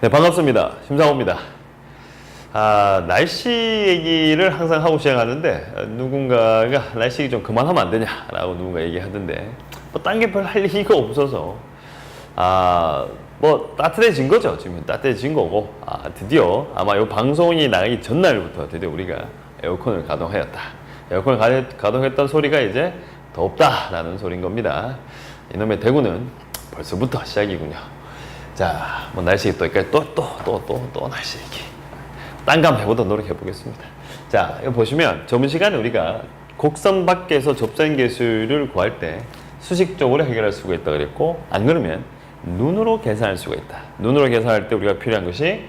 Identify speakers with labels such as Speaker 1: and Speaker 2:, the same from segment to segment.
Speaker 1: 네, 반갑습니다. 심상호입니다. 날씨 얘기를 항상 하고 시작하는데 누군가가 날씨 얘기 좀 그만하면 안 되냐라고 누군가 얘기하던데 뭐 딴 게 별 할 얘기가 없어서 뭐 따뜻해진 거죠. 지금 따뜻해진 거고 드디어 아마 이 방송이 나가기 전날부터 드디어 우리가 에어컨을 가동하였다. 에어컨을 가동했던 소리가 이제 덥다라는 소리인 겁니다. 이놈의 대구는 벌써부터 시작이군요. 자, 뭐 날씨 또 날씨 얘기. 딴 거 한번 해보도록 노력해 보겠습니다. 자, 이거 보시면 저번 시간에 우리가 곡선 밖에서 접선 계수를 구할 때 수식적으로 해결할 수가 있다 그랬고, 안 그러면 눈으로 계산할 수가 있다. 눈으로 계산할 때 우리가 필요한 것이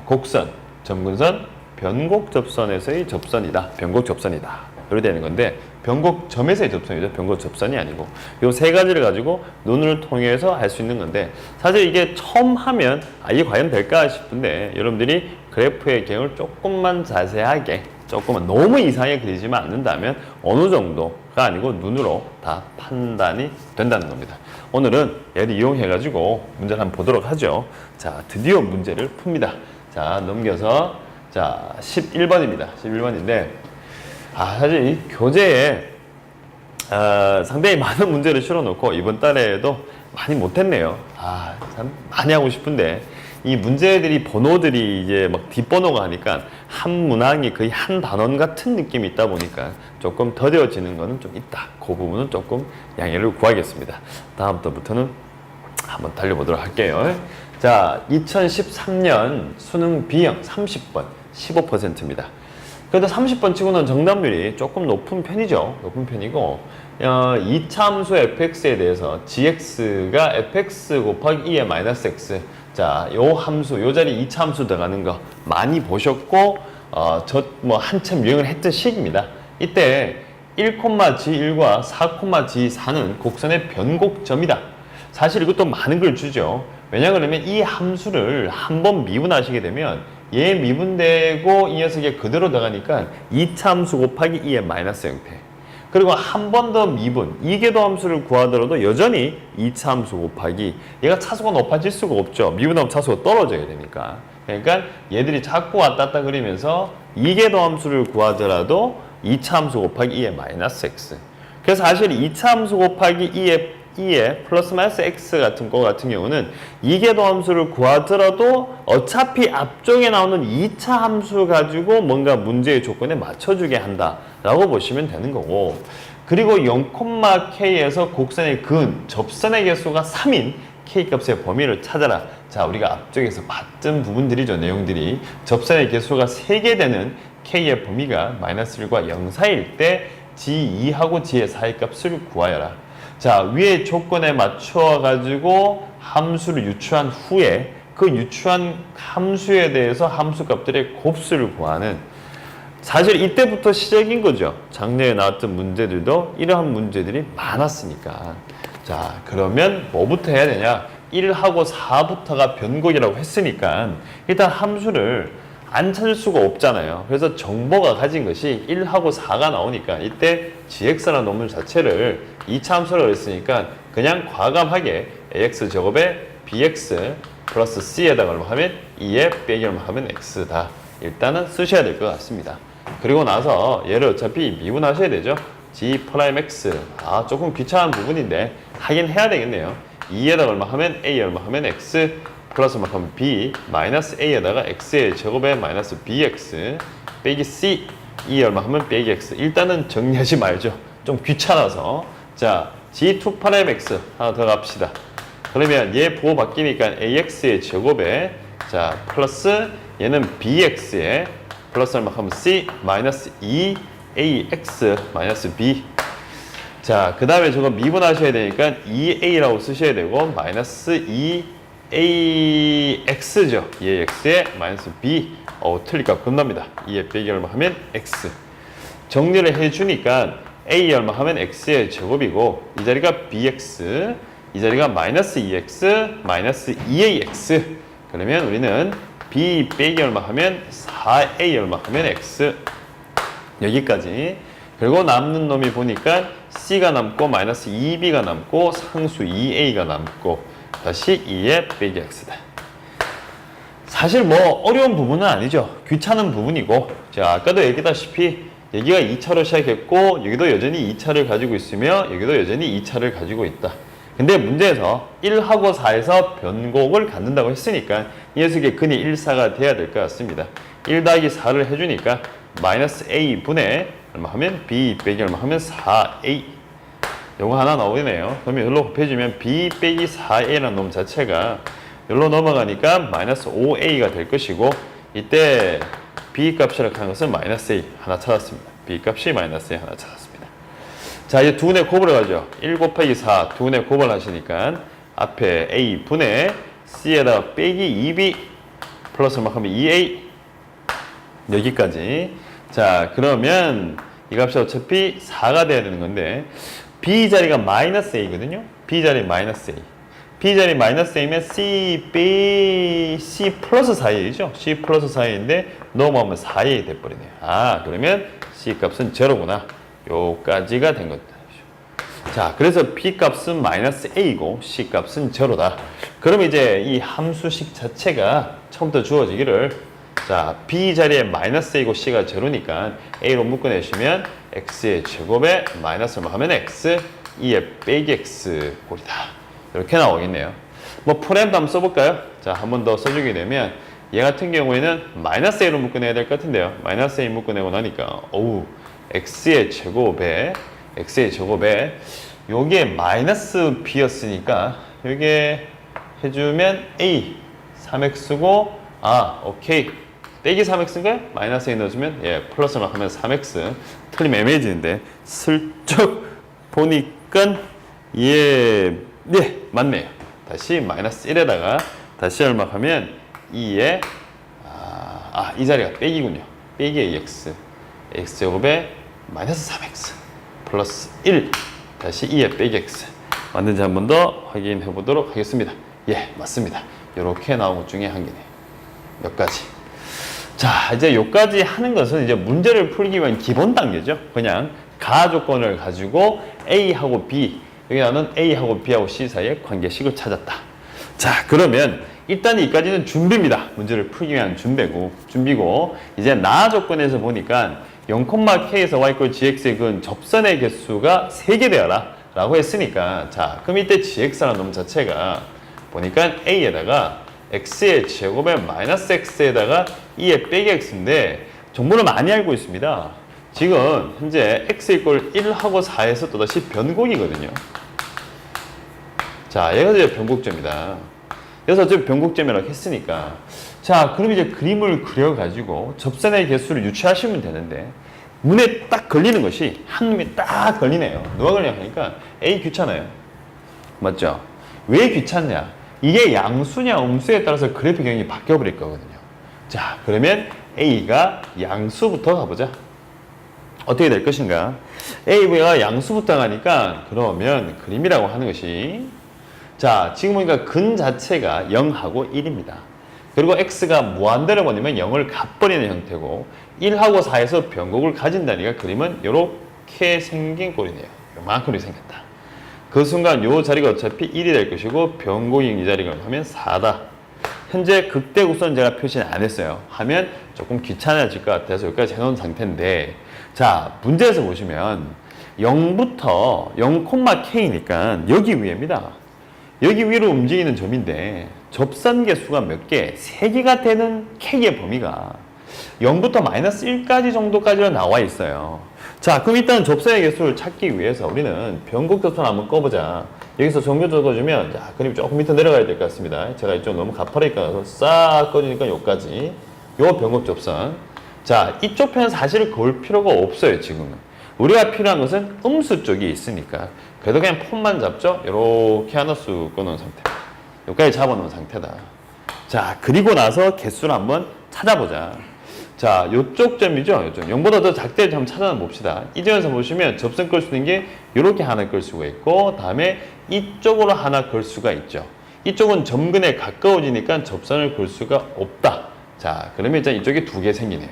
Speaker 1: 곡선, 점근선, 변곡 접선에서의 접선이다. 변곡 접선이다. 이렇게 되는 건데, 변곡점에서의 접선이죠. 변곡 접선이 아니고. 이 세 가지를 가지고 눈을 통해서 할 수 있는 건데, 사실 이게 처음 하면 이게 과연 될까 싶은데, 여러분들이 그래프의 경우를 조금만 자세하게, 조금만 너무 이상하게 그리지만 않는다면 어느 정도가 아니고 눈으로 다 판단이 된다는 겁니다. 오늘은 얘를 이용해가지고 문제를 한번 보도록 하죠. 자, 드디어 문제를 풉니다. 자, 넘겨서, 자, 11번입니다. 11번인데, 사실 이 교재에 상당히 많은 문제를 실어놓고 이번 달에도 많이 못했네요. 참 많이 하고 싶은데 이 문제들이 번호들이 이제 막 뒷번호가 하니까 한 문항이 거의 한 단원 같은 느낌이 있다 보니까 조금 더뎌지는 거는 좀 있다. 그 부분은 조금 양해를 구하겠습니다. 다음부터는 한번 달려보도록 할게요. 자, 2013년 수능 B형 30번 15%입니다. 그래도 30번 치고는 정답률이 조금 높은 편이죠. 높은 편이고, 이차 함수 fx에 대해서 gx가 fx 곱하기 2의 마이너스 x. 자, 요 함수, 요 자리 2차 함수 들어가는 거 많이 보셨고, 한참 유행을 했던 시기입니다. 이때 1,g1과 4,g4는 곡선의 변곡점이다. 사실 이것도 많은 걸 주죠. 왜냐 그러면 이 함수를 한번 미분하시게 되면 얘 미분되고 이 녀석이 그대로 들어가니까 2차 함수 곱하기 2의 마이너스 형태. 그리고 한 번 더 미분, 이계도 함수를 구하더라도 여전히 2차 함수 곱하기, 얘가 차수가 높아질 수가 없죠. 미분하면 차수가 떨어져야 되니까. 그러니까 얘들이 자꾸 왔다 갔다 그리면서 이계도 함수를 구하더라도 2차 함수 곱하기 2의 마이너스 x. 그래서 사실 2차 함수 곱하기 2의 플러스 마이너스 x 같은 거 같은 경우는 이계도 함수를 구하더라도 어차피 앞쪽에 나오는 2차 함수 가지고 뭔가 문제의 조건에 맞춰주게 한다라고 보시면 되는 거고, 그리고 0,k에서 곡선의 근, 접선의 개수가 3인 k값의 범위를 찾아라. 자, 우리가 앞쪽에서 봤던 부분들이죠. 내용들이 접선의 개수가 3개 되는 k의 범위가 마이너스 1과 0 사이일 때 g2하고 g의 사이 값을 구하여라. 자, 위의 조건에 맞춰 가지고 함수를 유추한 후에 그 유추한 함수에 대해서 함수값들의 곱수를 구하는, 사실 이때부터 시작인 거죠. 작년에 나왔던 문제들도 이러한 문제들이 많았으니까. 자, 그러면 뭐부터 해야 되냐? 1하고 4부터가 변곡이라고 했으니까 일단 함수를 안 찾을 수가 없잖아요. 그래서 정보가 가진 것이 1하고 4가 나오니까 이때 gx라는 놈을 자체를 2차 함수라고 했으니까 그냥 과감하게 ax제곱에 bx 플러스 c에다가 얼마 하면 2에 빼기 얼마 하면 x다. 일단은 쓰셔야 될 것 같습니다. 그리고 나서 얘를 어차피 미분하셔야 되죠. g 프라임 x. 조금 귀찮은 부분인데 하긴 해야 되겠네요. 2에다가 얼마 하면 a 얼마 하면 x 플러스 만큼 b 마이너스 a에다가 x의 제곱에 마이너스 bx 빼기 c 2 얼마 하면 빼기 x. 일단은 정리하지 말죠. 좀 귀찮아서. 자, g2 프라임 x 하나 더 갑시다. 그러면 얘 부호 바뀌니까 ax의 제곱에, 자, 플러스 얘는 bx에 플러스 얼마 하면 c 마이너스 2ax 마이너스 b. 자, 그 다음에 저거 미분하셔야 되니까 2a라고 쓰셔야 되고 마이너스 2ax죠. 2ax에 마이너스 b. 틀릴까 겁납니다. 2에 빼기 얼마 하면 x. 정리를 해주니까 a 얼마 하면 x의 제곱이고, 이 자리가 bx, 이 자리가 마이너스 2x 마이너스 2ax. 그러면 우리는 b 빼기 얼마 하면 4a 얼마 하면 x. 여기까지. 그리고 남는 놈이 보니까 c가 남고 마이너스 2b가 남고 상수 2a가 남고 다시 2에 빼기 x다. 사실 뭐 어려운 부분은 아니죠. 귀찮은 부분이고, 자, 아까도 얘기했다시피 여기가 2차로 시작했고 여기도 여전히 2차를 가지고 있으며 여기도 여전히 2차를 가지고 있다. 근데 문제에서 1하고 4에서 변곡을 갖는다고 했으니까 이 녀석의 근이 1, 4가 돼야 될 것 같습니다. 1 더하기 4를 해주니까 마이너스 a 분의 얼마 하면 b 빼기 얼마 하면 4a. 요거 하나 나오네요. 그러면 여기로 곱해주면 b 빼기 4a라는 놈 자체가 여기로 넘어가니까 마이너스 5a가 될 것이고, 이때 b 값이라고 하는 것은 마이너스 a 하나 찾았습니다. b 값이 마이너스 a 하나 찾았습니다. 자, 이제 두 군데 곱을 하죠. 1 곱하기 4 두 군데 곱을 하시니까 앞에 a 분의 c에다가 빼기 2b 플러스 막 하면 2a 여기까지. 자, 그러면 이 값이 어차피 4가 돼야 되는 건데 b 자리가 마이너스 a거든요. b 자리 마이너스 a. b 자리 마이너스 a면 c 플러스 4a죠. c 플러스 4a인데 넘어가면 4a 돼버리네요. 아, 그러면 c 값은 제로구나. 요까지가 된 겁니다. 자, 그래서 b 값은 마이너스 a고 c 값은 제로다. 그럼 이제 이 함수식 자체가 처음부터 주어지기를, 자, b 자리에 마이너스 a고 c가 제로니까 a로 묶어내시면 x의 제곱에 마이너스 얼마 하면 x, 2의 빼기 x 꼴이다. 이렇게 나오겠네요. 뭐 프로그램도 한번 써볼까요? 자, 한 번 더 써주게 되면 얘 같은 경우에는 마이너스 a로 묶어내야 될 것 같은데요. 마이너스 a 묶어내고 나니까 어우, x의 제곱에 요게 마이너스 b였으니까 요게 해주면 a 3x고, 아, 오케이, 빼기 3x인가요? 마이너스 a 넣어주면 예, 플러스만 하면 3x. 틀리면 애매해지는데 슬쩍 보니까 예, 네, 맞네요. 다시 마이너스 1에다가 다시 얼마 하면 2에 이 자리가 빼기군요. 빼기 ax, x제곱에 마이너스 3x 플러스 1 다시 2에 빼기 x 맞는지 한 번 더 확인해 보도록 하겠습니다. 예, 맞습니다. 이렇게 나온 것 중에 한 개네요. 몇 가지. 자, 이제 여기까지 하는 것은 이제 문제를 풀기 위한 기본 단계죠. 그냥 가 조건을 가지고 A하고 B, 여기 나는 A하고 B하고 C 사이의 관계식을 찾았다. 자, 그러면 일단 여기까지는 준비입니다. 문제를 풀기 위한 준비고, 이제 나 조건에서 보니까 0,k에서 y = gx의 근 접선의 개수가 3개 되어라 라고 했으니까, 자, 그럼 이때 gx라는 놈 자체가 보니까 a에다가 x의 제곱에 마이너스 x에다가 2의 빼기 x인데 정보를 많이 알고 있습니다. 지금 현재 x = 1하고 4에서 또다시 변곡이거든요. 자, 얘가 이제 변곡점이다. 그래서 어차피 변곡점이라고 했으니까, 자, 그럼 이제 그림을 그려가지고 접선의 개수를 유추하시면 되는데, 눈에 딱 걸리는 것이 한 놈이 딱 걸리네요. 누가 걸리냐 하니까 A 귀찮아요. 맞죠? 왜 귀찮냐? 이게 양수냐 음수에 따라서 그래픽 형이 바뀌어버릴 거거든요. 자, 그러면 A가 양수부터 가보자. 어떻게 될 것인가? A가 양수부터 가니까 그러면 그림이라고 하는 것이, 자, 지금 보니까 근 자체가 0하고 1입니다. 그리고 x가 무한대로 보내면 0을 갚버리는 형태고 1하고 4에서 변곡을 가진다니까 그림은 이렇게 생긴 꼴이네요. 요만큼이 생겼다. 그 순간 요 자리가 어차피 1이 될 것이고 변곡인 이 자리가 하면 4다. 현재 극대곡선 제가 표시는 안 했어요. 하면 조금 귀찮아질 것 같아서 여기까지 해놓은 상태인데, 자, 문제에서 보시면 0부터 0,k니까 여기 위입니다. 여기 위로 움직이는 점인데 접선 개수가 몇 개? 3개가 되는 k의 범위가 0부터 마이너스 1까지 정도까지로 나와 있어요. 자, 그럼 일단 접선의 개수를 찾기 위해서 우리는 변곡 접선 한번 꺼보자. 여기서 정규 적어주면, 자, 그림 조금 밑에 내려가야 될 것 같습니다. 제가 이쪽 너무 가파르니까 싹 꺼지니까 여기까지. 요 변곡 접선. 자, 이쪽 편은 사실 그을 필요가 없어요, 지금은. 우리가 필요한 것은 음수 쪽이 있으니까 그래도 그냥 폰만 잡죠. 이렇게 하나씩 꺼놓은 상태. 여기까지 잡아놓은 상태다. 자, 그리고 나서 개수를 한번 찾아보자. 자, 요쪽 점이죠. 요쪽 0보다 더 작대 점 찾아봅시다. 이 점에서 보시면 접선 끌 수 있는 게 이렇게 하나 끌 수가 있고, 다음에 이쪽으로 하나 끌 수가 있죠. 이쪽은 점근에 가까워지니까 접선을 끌 수가 없다. 자, 그러면 일단 이쪽에 2개 생기네요.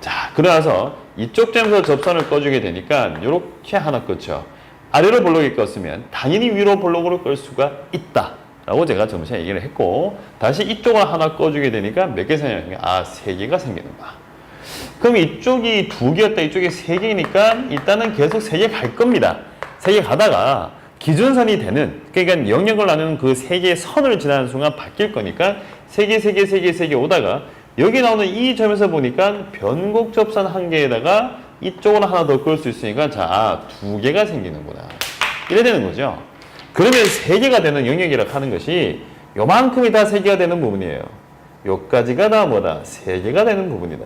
Speaker 1: 자, 그러나서 이쪽 점에서 접선을 꺼주게 되니까 이렇게 하나 껐죠. 아래로 볼록이 껐으면 당연히 위로 볼록으로 끌 수가 있다 라고 제가 점심 얘기를 했고, 다시 이쪽을 하나 꺼주게 되니까 몇 개 생기는 게, 3개가 생기는 거야. 그럼 이쪽이 2개였다, 이쪽이 3개니까 일단은 계속 3개 갈 겁니다. 3개 가다가 기준선이 되는, 그러니까 영역을 나누는 그 3개의 선을 지나는 순간 바뀔 거니까 3개, 3개, 3개, 3개 오다가 여기 나오는 이 점에서 보니까 변곡 접선 1개에다가 이쪽으로 하나 더 끌 수 있으니까, 자, 2개가 생기는구나. 이래 되는 거죠. 그러면 3개가 되는 영역이라고 하는 것이 요만큼이 다 3개가 되는 부분이에요. 요까지가 다 뭐다? 3개가 되는 부분이다.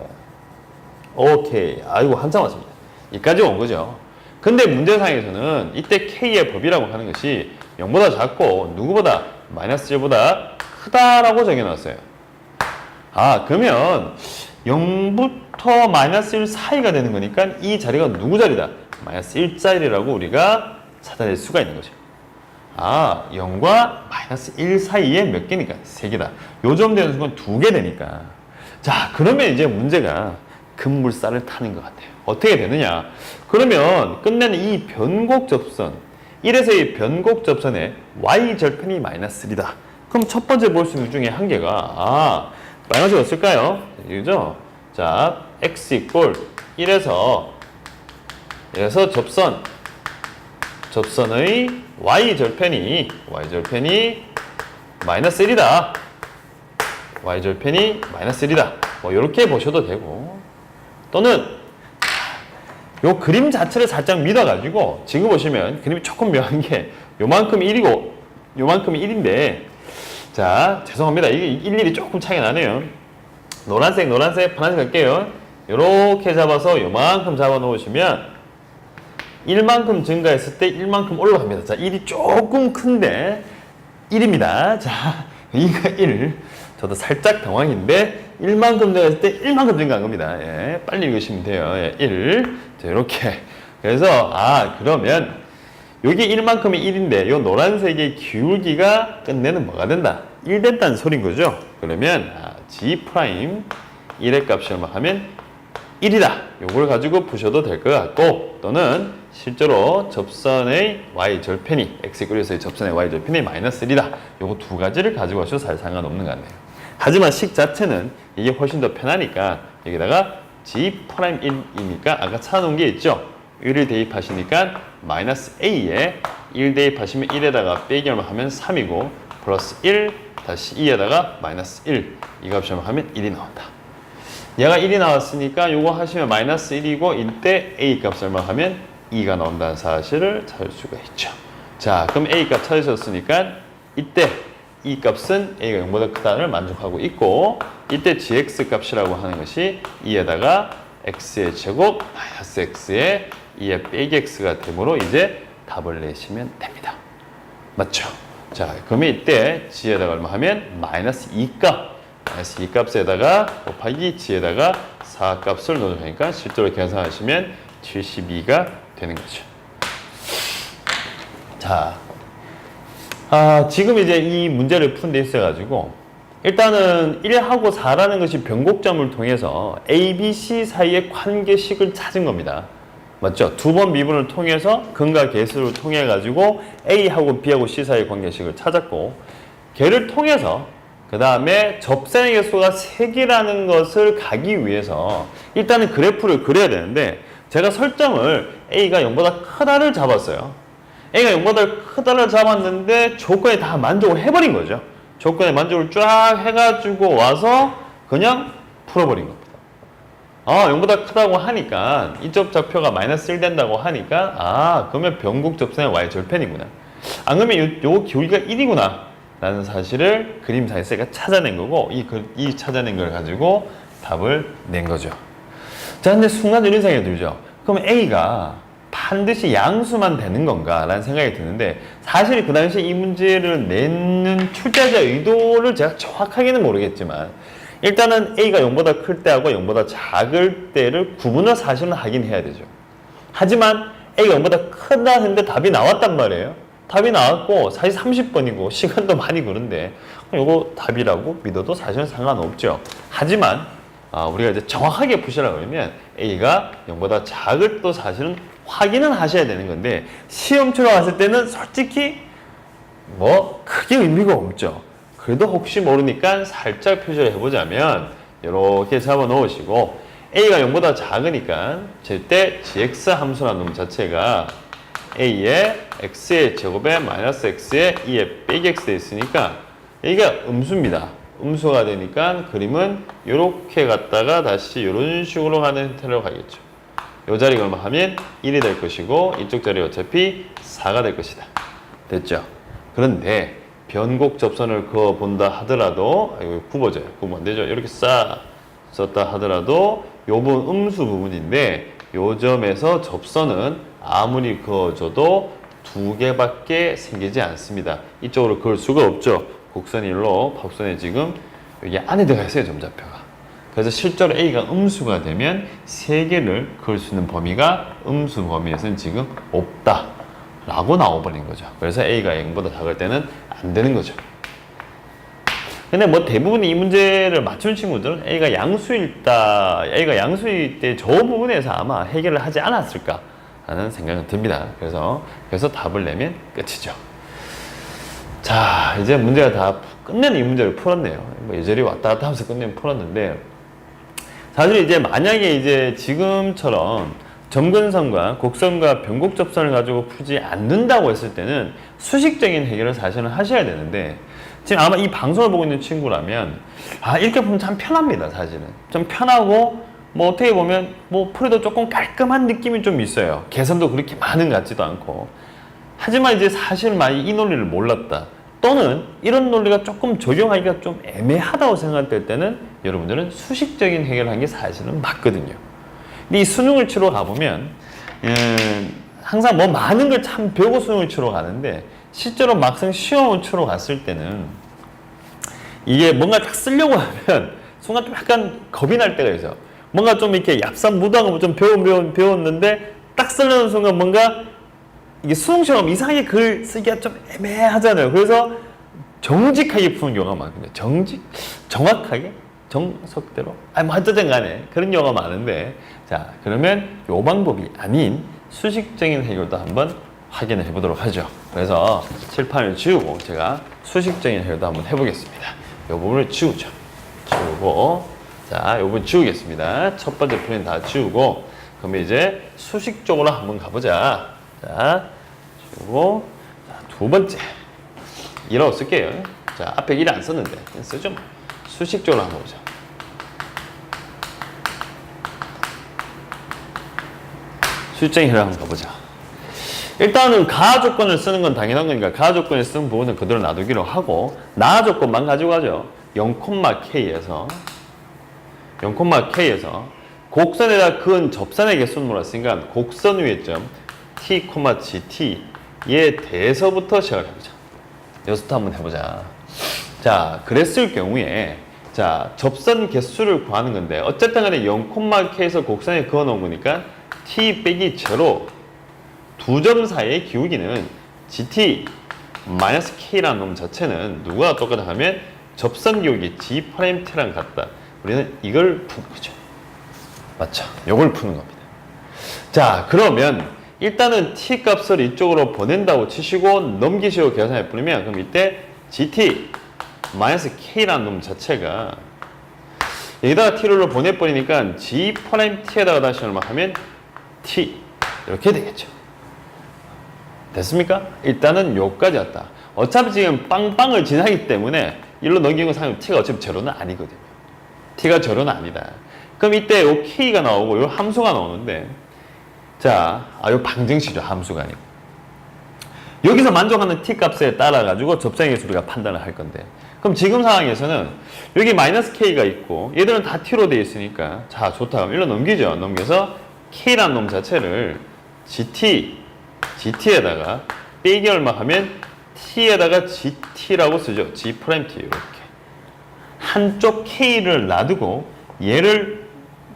Speaker 1: 오케이. 아이고, 한참 왔습니다. 여기까지 온 거죠. 근데 문제상에서는 이때 K의 법이라고 하는 것이 0보다 작고 누구보다 마이너스 1보다 크다라고 정해놨어요. 그러면 0부터 마이너스 1 사이가 되는 거니까 이 자리가 누구 자리다? 마이너스 1자리라고 우리가 찾아낼 수가 있는 거죠. 0과 마이너스 1 사이에 몇 개니까? 3개다. 요점 되는 순간 2개 되니까. 자, 그러면 이제 문제가 급물살을 타는 것 같아요. 어떻게 되느냐? 그러면 끝내는 이 변곡 접선, 1에서 이 변곡 접선에 y절편이 마이너스 1이다. 그럼 첫 번째 볼 수 있는 중에 한 개가, 마이너스가 없을까요? 이거죠? 자, x 이꼴 1에서 접선의 y절편이 마이너스 1이다. y절편이 마이너스 1이다. 뭐 이렇게 보셔도 되고, 또는 요 그림 자체를 살짝 믿어가지고 지금 보시면 그림이 조금 묘한 게 요만큼 1이고 요만큼 1인데, 자, 죄송합니다. 이게 일일이 조금 차이가 나네요. 노란색, 파란색 할게요. 요렇게 잡아서 요만큼 잡아 놓으시면 1만큼 증가했을 때 1만큼 올라갑니다. 자, 1이 조금 큰데 1입니다. 자, 2가 1. 저도 살짝 당황인데 1만큼 증가했을 때 1만큼 증가한 겁니다. 예, 빨리 읽으시면 돼요. 1. 자, 이렇게. 그래서 그러면 여기 1만큼이 1인데 요 노란색의 기울기가 끝내는 뭐가 된다? 1 됐다는 소린 거죠. 그러면 G' 1의 값이 얼마 하면 1이다. 요걸 가지고 푸셔도 될 것 같고, 또는 실제로 접선의 y절편이 x에서의 접선의 y절편이 마이너스 1이다. 요거 2가지를 가지고 하셔도 잘 상관없는 것 같네요. 하지만 식 자체는 이게 훨씬 더 편하니까 여기다가 G'1이니까 아까 찾아놓은 게 있죠. 1을 대입하시니까 마이너스 A에 1 대입하시면 1에다가 빼기 얼마 하면 3이고, 플러스 1 다시 2에다가 마이너스 1, 이 값이 얼마 하면 1이 나온다. 얘가 1이 나왔으니까 요거 하시면 마이너스 1이고, 이때 A 값 얼마 하면 2가 나온다는 사실을 찾을 수가 있죠. 자, 그럼 A 값 찾으셨으니까 이때 이 값은 A가 0보다 크다를 만족하고 있고, 이때 GX 값이라고 하는 것이 2에다가 X의 제곱 마이너스 X의 2의 빼기 X가 되므로 이제 답을 내시면 됩니다. 맞죠? 자, 그러면 이때 G에다가 얼마 하면 마이너스 2값, 마이너스 2값에다가 곱하기 G에다가 4값을 넣어주니까 실제로 계산하시면 72가 되는 거죠. 자, 지금 이제 이 문제를 푼 데 있어가지고 일단은 1하고 4라는 것이 변곡점을 통해서 A, B, C 사이의 관계식을 찾은 겁니다. 맞죠? 2번 미분을 통해서 근과 계수를 통해 가지고 A하고 B하고 C 사이의 관계식을 찾았고, 걔를 통해서 그 다음에 접선의 개수가 3개라는 것을 가기 위해서 일단은 그래프를 그려야 되는데, 제가 설정을 A가 0보다 크다를 잡았어요. A가 0보다 크다를 잡았는데 조건에 다 만족을 해버린 거죠. 조건에 만족을 쫙 해가지고 와서 그냥 풀어버린 겁니다. 0보다 크다고 하니까 이쪽 좌표가 마이너스 1 된다고 하니까 그러면 변곡 접선의 y절편이구나. 그러면 요 기울기가 1이구나 라는 사실을 그림상에서 제가 찾아낸 거고, 이 찾아낸 걸 가지고 답을 낸 거죠. 자, 근데 순간적으로 이런 생각이 들죠. 그럼 A가 반드시 양수만 되는 건가 라는 생각이 드는데, 사실 그 당시에 이 문제를 내는 출제자의 의도를 제가 정확하게는 모르겠지만, 일단은 A가 0보다 클 때하고 0보다 작을 때를 구분을 사실은 하긴 해야 되죠. 하지만 A가 0보다 크다 했는데 답이 나왔단 말이에요. 답이 나왔고 사실 30번이고 시간도 많이 그런데 이거 답이라고 믿어도 사실은 상관없죠. 하지만 우리가 이제 정확하게 푸시라고 그러면 A가 0보다 작을 또 사실은 확인은 하셔야 되는 건데, 시험 치러 갔을 때는 솔직히 뭐 크게 의미가 없죠. 그래도 혹시 모르니까 살짝 표시를 해보자면 이렇게 잡아 놓으시고 a가 0보다 작으니까 절대 gx 함수라는 놈 자체가 a의 x의 제곱에 마이너스 x의 2의 빼기 x 돼 있으니까 여기가 음수입니다. 음수가 되니까 그림은 이렇게 갔다가 다시 이런 식으로 가는 형태로 가겠죠. 이 자리가 얼마 하면 1이 될 것이고 이쪽 자리가 어차피 4가 될 것이다. 됐죠? 그런데 변곡 접선을 그어 본다 하더라도 이거 굽어져요. 굽으면 안 되죠. 이렇게 싹 썼다 하더라도 요 부분 음수 부분인데 요 점에서 접선은 아무리 그어줘도 두 개밖에 생기지 않습니다. 이쪽으로 그을 수가 없죠. 곡선이 일로 박선에 지금 여기 안에 들어가 있어요. 점좌표가. 그래서 실제로 A가 음수가 되면 세 개를 그을 수 있는 범위가 음수 범위에서는 지금 없다 라고 나와버린 거죠. 그래서 A가 0보다 작을 때는 안 되는 거죠. 근데 뭐 대부분 이 문제를 맞춘 친구들은 A가 양수일 때 저 부분에서 아마 해결을 하지 않았을까 하는 생각은 듭니다. 그래서 답을 내면 끝이죠. 자, 이제 문제가 다 끝내는 이 문제를 풀었네요. 뭐 예절이 왔다 갔다 하면서 끝내면 풀었는데, 사실 이제 만약에 이제 지금처럼 점근선과 곡선과 변곡 접선을 가지고 풀지 않는다고 했을 때는 수식적인 해결을 사실은 하셔야 되는데, 지금 아마 이 방송을 보고 있는 친구라면 이렇게 보면 참 편합니다. 사실은 좀 편하고 뭐 어떻게 보면 뭐 풀이도 조금 깔끔한 느낌이 좀 있어요. 계산도 그렇게 많은 것 같지도 않고. 하지만 이제 사실 만약 이 논리를 몰랐다 또는 이런 논리가 조금 적용하기가 좀 애매하다고 생각될 때는 여러분들은 수식적인 해결을 한 게 사실은 맞거든요. 근데 이 수능을 치러 가보면 항상 뭐 많은 걸 참 배우고 수능을 치러 가는데 실제로 막상 시험을 치러 갔을 때는 이게 뭔가 딱 쓰려고 하면 순간 좀 약간 겁이 날 때가 있어요. 뭔가 좀 이렇게 얍삽 무당을 좀 배웠는데 딱 쓰려는 순간 뭔가 이게 수능처럼 이상하게 글 쓰기가 좀 애매하잖아요. 그래서 정직하게 푸는 경우가 많거든요. 정확하게? 정석대로? 뭐 어쨌든 간에 그런 경우가 많은데, 자, 그러면 요 방법이 아닌 수식적인 해결도 한번 확인을 해보도록 하죠. 그래서 칠판을 지우고 제가 수식적인 해결도 한번 해보겠습니다. 요 부분을 지우죠. 지우고, 자, 요 부분 지우겠습니다. 첫 번째 풀이는 다 지우고, 그러면 이제 수식적으로 한번 가보자. 자, 지우고, 자, 두 번째. 1하고 쓸게요. 자, 앞에 1 안 썼는데, 그냥 쓰죠. 수식적으로 한번 보자. 수식적인 해결 한번 가보자. 일단은 가하 조건을 쓰는 건 당연한 거니까 가하 조건을 쓰는 부분은 그대로 놔두기로 하고, 나하 조건만 가지고 가죠. 0,K에서 곡선에다 그은 접선의 개수는 몰았으니까 곡선 위의 점 T, GT에 대해서부터 시작해보자. 여기서부터 한번 해보자. 자, 그랬을 경우에 자, 접선 개수를 구하는 건데 어쨌든 간에 0,K에서 곡선에 그어 놓은 거니까 T 빼기 제로 두 점 사이의 기울기는 GT-K라는 놈 자체는 누구와 똑같다 하면 접선 기울기 G'T랑 같다. 우리는 이걸 푸는 거죠. 맞죠? 이걸 푸는 겁니다. 자, 그러면 일단은 T 값을 이쪽으로 보낸다고 치시고 넘기시고 계산해 뿌리면 그럼 이때 GT-K라는 놈 자체가 여기다가 T를 보내버리니까 G'T에다가 다시 얼마 하면 T 이렇게 되겠죠. 됐습니까? 일단은 요까지 왔다. 어차피 지금 빵빵을 지나기 때문에 일로 넘기는 건 사실 T가 어차피 제로는 아니거든요. T가 제로는 아니다. 그럼 이때 요 K가 나오고 요 함수가 나오는데, 자, 요 방정식이죠. 함수가 아니고. 여기서 만족하는 T 값에 따라 가지고 접선의 개수 우리가 판단을 할 건데, 그럼 지금 상황에서는 여기 마이너스 K가 있고 얘들은 다 T로 되어 있으니까 자, 좋다. 그럼 일로 넘기죠. 넘겨서 K라는 놈 자체를 GT에다가 빼기 얼마 하면 T에다가 GT라고 쓰죠. G'T 이렇게. 한쪽 K를 놔두고 얘를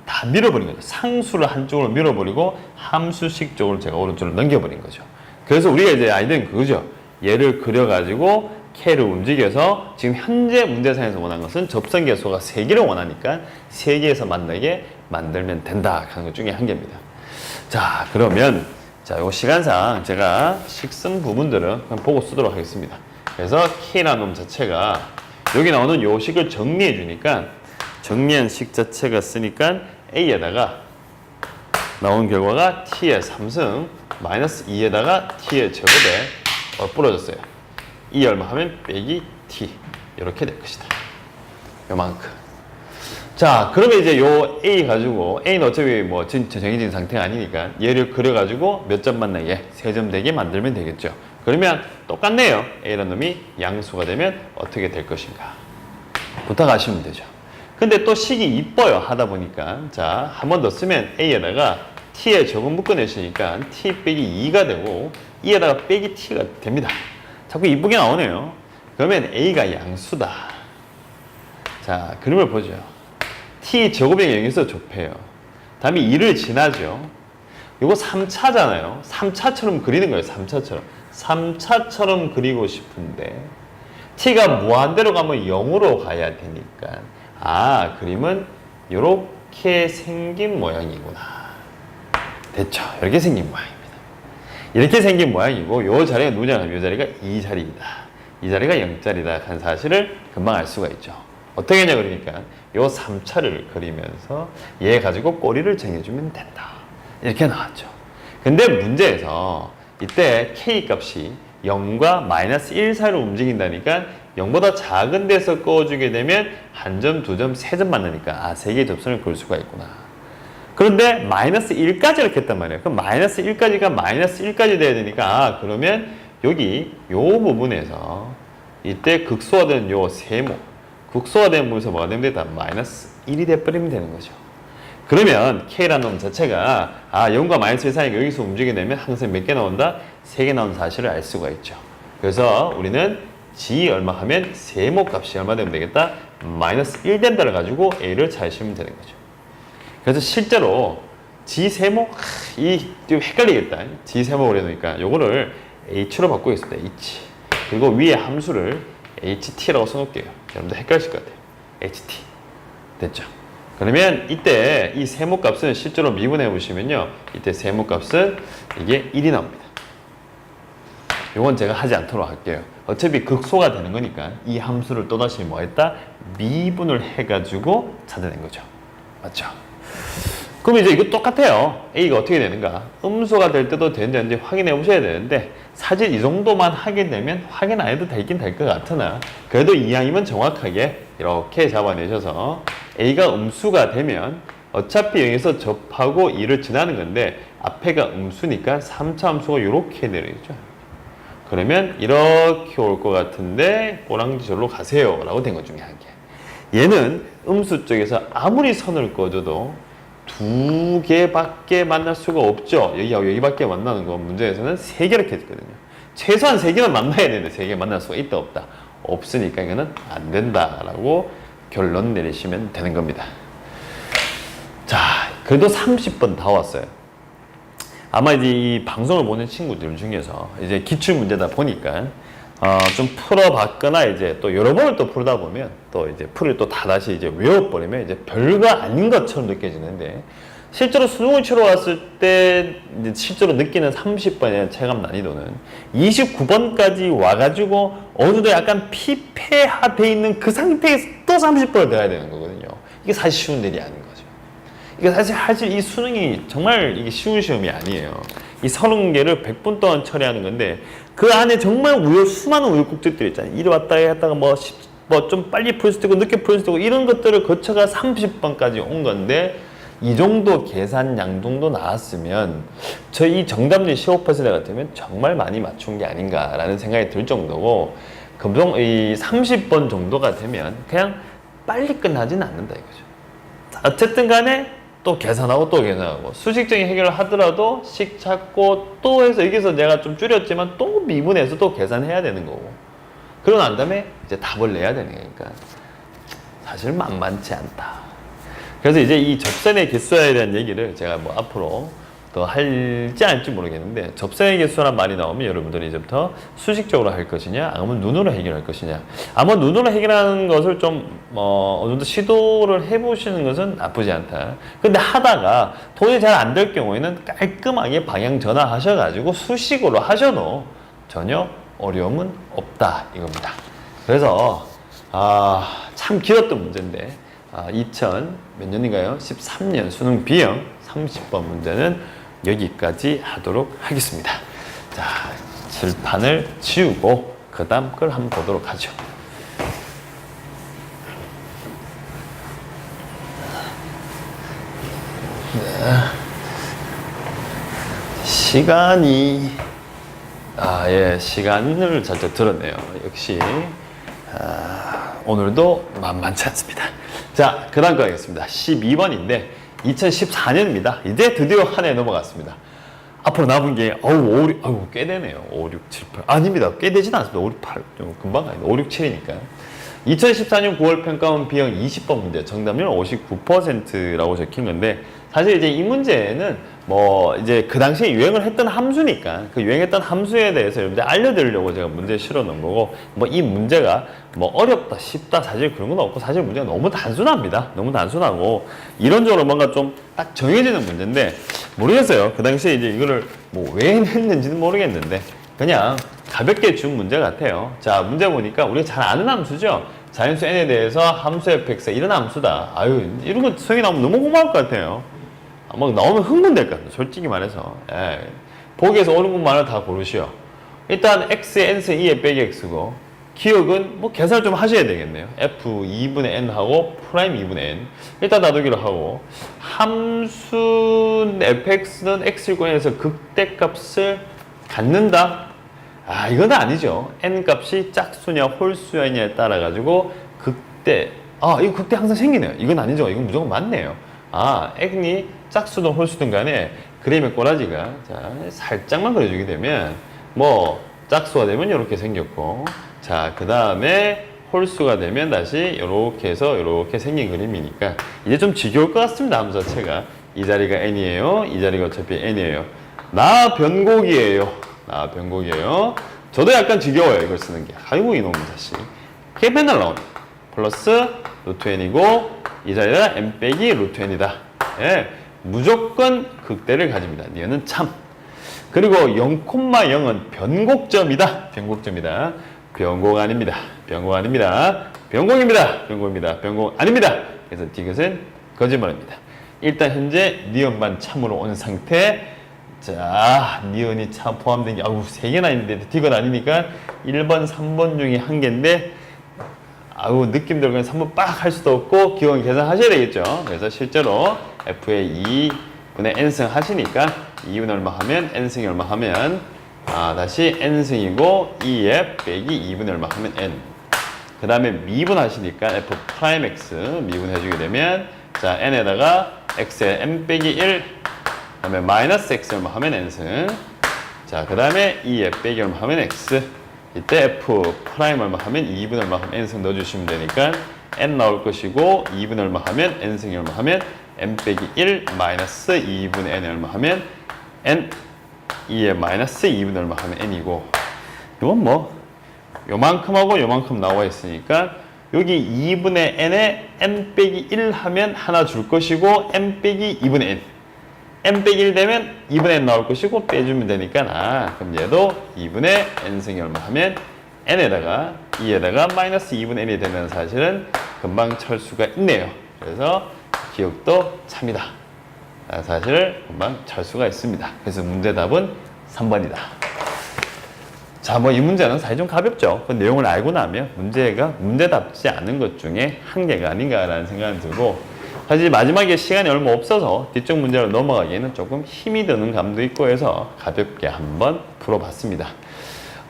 Speaker 1: 다 밀어버린 거죠. 상수를 한쪽으로 밀어버리고 함수식 쪽으로 제가 오른쪽으로 넘겨버린 거죠. 그래서 우리가 이제 아이디어는 그거죠. 얘를 그려가지고 K를 움직여서 지금 현재 문제상에서 원하는 것은 접선 개수가 3개를 원하니까 3개에서 만나게 만들면 된다 하는 것 중에 한 개입니다. 자, 그러면 자, 요 시간상 제가 식슨 부분들은 그냥 보고 쓰도록 하겠습니다. 그래서 K라는 놈 자체가 여기 나오는 요 식을 정리해 주니까 정리한 식 자체가 쓰니까 A에다가 나온 결과가 T의 3승 마이너스 2에다가 T의 제곱에 부러졌어요. 이 얼마 하면 빼기 T 이렇게 될 것이다. 요만큼. 자, 그러면 이제 요 A 가지고 A는 어차피 뭐 정해진 상태가 아니니까 얘를 그려가지고 몇 점 만나게 3점 되게 만들면 되겠죠. 그러면 똑같네요. A라는 놈이 양수가 되면 어떻게 될 것인가 부탁하시면 되죠. 근데 또 식이 이뻐요. 하다 보니까 자, 한 번 더 쓰면 A에다가 T의 제곱 묶어내시니까 T 빼기 2가 되고 E에다가 빼기 T가 됩니다. 자꾸 이쁘게 나오네요. 그러면 A가 양수다. 자, 그림을 보죠. T 제곱의 0에서 좁혀요. 다음에 2를 지나죠. 이거 3차잖아요. 3차처럼 그리는 거예요. 3차처럼. 3차처럼 그리고 싶은데 T가 무한대로 가면 0으로 가야 되니까 아, 그림은 이렇게 생긴 모양이구나. 됐죠? 이렇게 생긴 모양입니다. 이렇게 생긴 모양이고 이 자리가 누구냐? 이 자리가 이 자리이다. 이 자리가 0자리다 한 사실을 금방 알 수가 있죠. 어떻게 하냐 그러니까 요 3차를 그리면서 얘 가지고 꼬리를 정해주면 된다. 이렇게 나왔죠. 근데 문제에서 이때 K 값이 0과 마이너스 1 사이로 움직인다니까 0보다 작은 데서 꺼주게 되면 한 점, 두 점, 세 점 만나니까 아, 세 개의 접선을 그을 수가 있구나. 그런데 마이너스 1까지 이렇게 했단 말이에요. 그럼 마이너스 1까지가 마이너스 1까지 돼야 되니까 아, 그러면 여기 요 부분에서 이때 극소화된 요 세모 극소화된 부분에서 뭐가 되면 되다? 마이너스 1이 돼버리면 되는 거죠. 그러면 K라는 놈 자체가 아, 0과 마이너스 1 사이가 여기서 움직이게 되면 항상 몇 개 나온다? 3개 나오는 사실을 알 수가 있죠. 그래서 우리는 G 얼마 하면 세모 값이 얼마 되면 되겠다? 마이너스 1 된다를 가지고 A를 찾으시면 되는 거죠. 그래서 실제로 G 세모 좀 헷갈리겠다. G 세모 그래놓으니까 요거를 H로 바꾸겠습니다. H. 그리고 위에 함수를 HT라고 써놓을게요. 여러분들 헷갈리실 것 같아요. HT. 됐죠? 그러면 이때 이 세모 값은 실제로 미분해 보시면요. 이때 세모 값은 이게 1이 나옵니다. 요건 제가 하지 않도록 할게요. 어차피 극소가 되는 거니까 이 함수를 또다시 뭐 했다? 미분을 해가지고 찾아낸 거죠. 맞죠? 그럼 이제 이거 똑같아요. A가 어떻게 되는가? 음수가 될 때도 되는지 확인해 보셔야 되는데 사실 이 정도만 하게 되면 확인 안 해도 되긴 될 것 같으나 그래도 이항이면 정확하게 이렇게 잡아내셔서 A가 음수가 되면 어차피 0에서 접하고 2를 지나는 건데 앞에가 음수니까 3차 함수가 이렇게 내려있죠. 그러면 이렇게 올 것 같은데 꼬랑지 절로 가세요 라고 된 것 중에 한 개. 얘는 음수 쪽에서 아무리 선을 그어줘도 두 개밖에 만날 수가 없죠. 여기하고 여기밖에 만나는 거 문제에서는 세 개를 했거든요. 최소한 세 개는 만나야 되는데 세 개 만날 수가 있다 없다? 없으니까 이거는 안 된다라고 결론 내리시면 되는 겁니다. 자, 그래도 30번 다 왔어요. 아마 이제 이 방송을 보는 친구들 중에서 이제 기출 문제다 보니까 좀 풀어봤거나 이제 또 여러 번을 또 풀다 보면 또 이제 풀을 또 다 다시 이제 외워버리면 이제 별거 아닌 것처럼 느껴지는데 실제로 수능을 치러 왔을 때 이제 실제로 느끼는 30번의 체감 난이도는 29번까지 와가지고 어느 정도 약간 피폐화돼 있는 그 상태에서 또 30번을 배워야 되는 거거든요. 이게 사실 쉬운 일이 아닌 거죠. 이게 사실 이 수능이 정말 이게 쉬운 시험이 아니에요. 이 30개를 100분 동안 처리하는 건데 그 안에 정말 수많은 우여곡절들이 있잖아요. 이리 왔다 했다가 뭐 좀 빨리 풀 수도 있고 늦게 풀 수도 있고 이런 것들을 거쳐가 30번까지 온 건데 이 정도 계산량 정도 나왔으면 저희 정답률 15% 같으면 정말 많이 맞춘 게 아닌가라는 생각이 들 정도고 이 30번 정도가 되면 그냥 빨리 끝나지는 않는다 이거죠. 어쨌든 간에 또 계산하고 또 계산하고 수식적인 해결을 하더라도 식 찾고 또 해서 여기서 내가 좀 줄였지만 또 미분해서 또 계산해야 되는 거고 그러고 난 다음에 이제 답을 내야 되는 거니까 사실 만만치 않다. 그래서 이제 이 접선의 개수에 대한 얘기를 제가 뭐 앞으로 더 할지 않을지 모르겠는데 접선의 개수란 말이 나오면 여러분들이 이제부터 수식적으로 할 것이냐 아니면 눈으로 해결할 것이냐 아마 눈으로 해결하는 것을 좀 어느 정도 시도를 해보시는 것은 나쁘지 않다. 근데 하다가 도저히 잘 안 될 경우에는 깔끔하게 방향 전환하셔가지고 수식으로 하셔도 전혀 어려움은 없다 이겁니다. 그래서 참 길었던 문제인데 2000 몇 년인가요? 13년 수능 B형 30번 문제는 여기까지 하도록 하겠습니다. 자, 칠판을 지우고 그 다음 걸 한번 보도록 하죠. 시간이 시간을 살짝 들었네요. 역시 오늘도 만만치 않습니다. 자, 그 다음 거 하겠습니다. 12번인데 2014년입니다. 이제 드디어 한 해 넘어갔습니다. 앞으로 남은 게 5, 6, 꽤 되네요. 5, 6, 7, 8 아닙니다. 꽤 되진 않습니다. 5, 6, 8 좀 금방 가요. 5, 6, 7이니까 2014년 9월 평가원 B형 20번 문제 정답률 59%라고 적힌 건데 사실 이제 이 문제는 뭐 이제 그 당시에 유행을 했던 함수니까 그 유행했던 함수에 대해서 여러분들 알려드리려고 제가 문제 실어 놓은 거고 뭐 이 문제가 뭐 어렵다 쉽다 사실 그런 건 없고 사실 문제가 너무 단순합니다. 너무 단순하고 이론적으로 뭔가 좀 딱 정해지는 문제인데 모르겠어요. 그 당시에 이제 이거를 뭐 왜 냈는지는 모르겠는데 그냥 가볍게 준 문제 같아요. 자, 문제 보니까 우리가 잘 아는 함수죠. 자연수 n에 대해서 함수 fx 이런 함수다. 아유, 이런 거 수행이 나오면 너무 고마울 것 같아요. 막 나오면 흥분될 것 같아요. 솔직히 말해서. 보기에서 옳은 것만을 다 고르시오. 일단 x의 n승 2의 빼기 x고 기억은 뭐 계산을 좀 하셔야 되겠네요. f 2분의 n 하고 프라임 2분의 n 일단 놔두기로 하고 함수 fx는 x일 권에서 극대값을 갖는다? 이건 아니죠. n 값이 짝수냐 홀수냐에 따라 가지고 극대 이거 극대 항상 생기네요. 이건 아니죠. 이건 무조건 맞네요. n이 짝수든 홀수든 간에 그림의 꼬라지가 자 살짝만 그려주게 되면 뭐 짝수가 되면 이렇게 생겼고 자 그 다음에 홀수가 되면 다시 이렇게 해서 이렇게 생긴 그림이니까 이제 좀 지겨울 것 같습니다. 함수 자체가 이 자리가 n이에요. 이 자리가 어차피 n이에요. 나 변곡이에요. 저도 약간 지겨워요. 이걸 쓰는 게. 아이고 이놈 자식. 그게 맨날 나오네. 플러스 루트 n이고 이 자리가 n 빼기 루트 n이다. 무조건 극대를 가집니다. 이거는 참. 그리고 0,0은 변곡점이다. 변곡 아닙니다. 변곡 아닙니다. 그래서 이것은 거짓말입니다. 일단 현재 니은만 참으로 온 상태. 자, 니은이 참 포함된 게 3개나 있는데 디귿 아니니까 1번, 3번 중에 한 개인데 느낌대로 그냥 3번 빡 할 수도 없고 기본 계산하셔야 되겠죠. 그래서 실제로 f의 2분의 n승 하시니까 2분의 얼마 하면 n승이 얼마 하면 다시 n승이고 2에 빼기 2분의 얼마 하면 n 그 다음에 미분 하시니까 f 프라임 x 미분 해주게 되면 자 n에다가 x에 n 빼기 1 그 다음에 마이너스 x 얼마 하면 n승 자 그 다음에 2에 빼기 얼마 하면 x 이때 f 프라임 얼마 하면 2분의 얼마 하면 n승 넣어주시면 되니까 n 나올 것이고 2분의 얼마 하면 n승이 얼마 하면 n 빼기 1 마이너스 2분의 n 얼마 하면 n 2에 마이너스 2분의 얼마 하면 n이고 이건 뭐 요만큼하고 요만큼 나와 있으니까 여기 2분의 n에 n 빼기 1 하면 하나 줄 것이고 n 빼기 2분의 n n 빼기 1 되면 2분의 n 나올 것이고 빼주면 되니까 그럼 얘도 2분의 n승이 얼마 하면 n에다가 2에다가 마이너스 2분의 n이 되는 사실은 금방 찰 수가 있네요. 그래서 기억도 참이다. 사실을 금방 찰 수가 있습니다. 그래서 문제 답은 3번이다. 자, 뭐 이 문제는 사실 좀 가볍죠. 그 내용을 알고 나면 문제가 문제답지 않은 것 중에 한 개가 아닌가라는 생각이 들고 사실 마지막에 시간이 얼마 없어서 뒤쪽 문제로 넘어가기에는 조금 힘이 드는 감도 있고 해서 가볍게 한번 풀어봤습니다.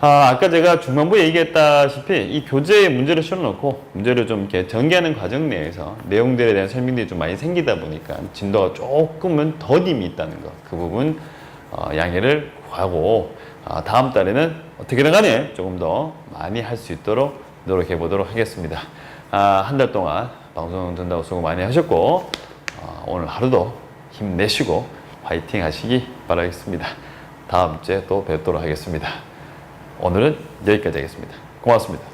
Speaker 1: 아까 제가 중반부에 얘기했다시피 이 교재에 문제를 실어놓고 문제를 좀 이렇게 전개하는 과정 내에서 내용들에 대한 설명들이 좀 많이 생기다 보니까 진도가 조금은 더딤이 있다는 거 그 부분 양해를 구하고 다음 달에는 어떻게든 간에 조금 더 많이 할 수 있도록 노력해 보도록 하겠습니다. 한 달 동안 방송 듣는다고 수고 많이 하셨고 오늘 하루도 힘내시고 화이팅 하시기 바라겠습니다. 다음 주에 또 뵙도록 하겠습니다. 오늘은 여기까지 하겠습니다. 고맙습니다.